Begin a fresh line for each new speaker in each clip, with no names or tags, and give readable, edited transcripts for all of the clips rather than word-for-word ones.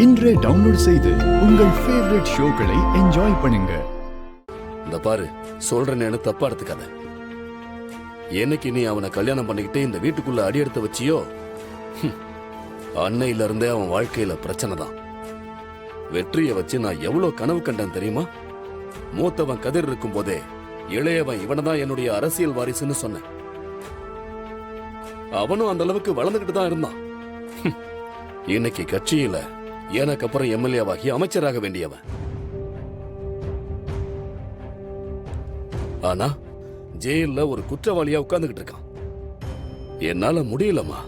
இன்றே டவுன்லோட் செய்து உங்கள் ஃபேவரட் ஷோக்களை என்ஜாய் பண்ணுங்க.
இந்த பாரு, சொல்றேன்னு தப்பா எடுத்துக்காத. என்னைக்கு நீ அவனை கல்யாணம் பண்ணிக்கிட்டு இந்த வீட்டுக்குள்ள அடி எடுத்து வச்சியோ, அன்னையில இருந்தே அவன் வாழ்க்கையில பிரச்சனை தான். வெற்றியை வச்சு நான் எவ்வளவு கனவு கண்டேன் தெரியுமா? மூத்தவன் கதிர் இருக்கும் போதே இளையவன் இவனதான் என்னுடைய அரசியல் வாரிசுன்னு சொன்னேன். அவனும் அந்த அளவுக்கு வளர்ந்துகிட்டு தான் இருந்தான். இன்னைக்கு கட்சியில எனக்கு அப்புறம் எம்எல்ஏவாகி அமைச்சராக வேண்டியவன். ஆனா ஜெயில ஒரு குற்றவாளியா உட்கார்ந்துகிட்டு இருக்கான். என்னால முடியலமா,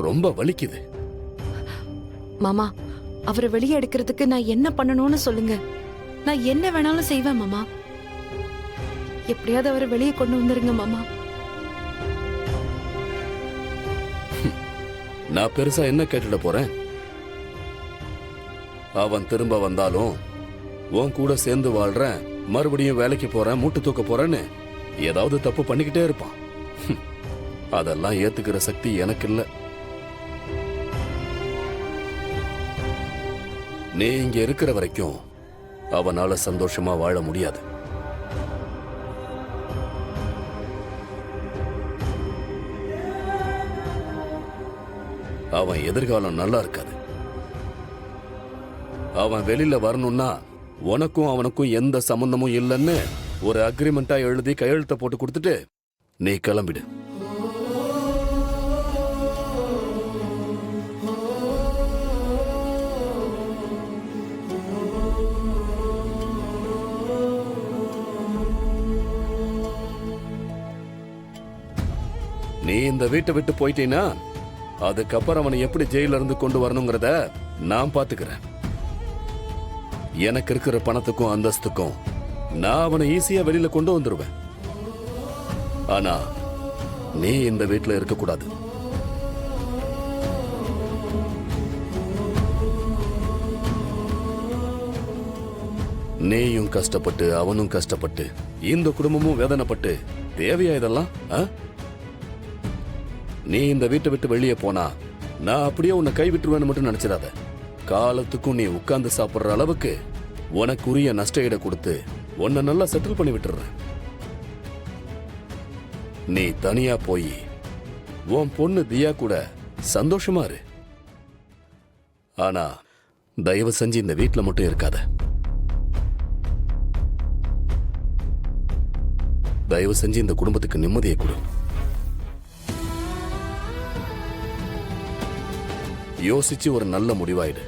ரொம்ப வலிக்குது.
மாமா, அவரை வெளியே எடுக்கிறதுக்கு நான் என்ன பண்ணணும்னு சொல்லுங்க. நான் என்ன வேணாலும் செய்வேன் மாமா. எப்படியாவது அவரை வெளியே கொண்டு வந்துருங்க மாமா.
நான் பெருசா என்ன கேட்டுட போறேன்? அவன் திரும்ப வந்தாலும் உன் கூட சேர்ந்து வாழ்றேன், மறுபடியும் வேலைக்கு போறேன், மூட்டு தூக்க போறேன்னு ஏதாவது தப்பு பண்ணிக்கிட்டே இருப்பான். அதெல்லாம் ஏத்துக்கிற சக்தி எனக்கு இல்ல. நீ இங்க இருக்கிற வரைக்கும் அவனால சந்தோஷமா வாழ முடியாது. அவன் எதிர்காலம் நல்லா இருக்காது. அவன் வெளியில வரணும்னா உனக்கும் அவனுக்கும் எந்த சம்பந்தமும் இல்லைன்னு ஒரு அக்ரிமெண்டா எழுதி கையெழுத்த போட்டு கொடுத்துட்டு நீ கிளம்பிடு. நீ இந்த வீட்டை விட்டு போயிட்டீன்னா அதுக்கப்புறம் அவனை எப்படி ஜெயில இருந்து கொண்டு வரணுங்கிறத நான் பாத்துக்கிறேன். எனக்கு இருக்கிற பணத்துக்கும் அந்தஸ்துக்கும் நான் அவனை ஈஸியா வெளியில கொண்டு வந்துருவேன். ஆனா நீ இந்த வீட்டுல இருக்க கூடாது. நீயும் கஷ்டப்பட்டு அவனும் கஷ்டப்பட்டு இந்த குடும்பமும் வேதனைப்பட்டு தேவையா இதெல்லாம்? நீ இந்த வீட்டை விட்டு வெளியே போனா நான் அப்படியே உன்னை கைவிட்டுருவேன்னு மட்டும் நினைச்சிடாத. காலத்துக்கும் நீ உட்கார்ந்து சாப்பிடுற அளவுக்கு உனக்குரிய நஷ்ட ஈட கொடுத்து உன்னை நல்லா செட்டில் பண்ணி விட்டுற. நீ தனியா போய் உன் பொண்ணு தியா கூட சந்தோஷமா இரு. ஆனா தயவு செஞ்சு இந்த வீட்டுல மட்டும் இருக்காத. தயவு செஞ்சு இந்த குடும்பத்துக்கு நிம்மதியை கொடு. யோசிச்சு ஒரு நல்ல முடிவாயிடு.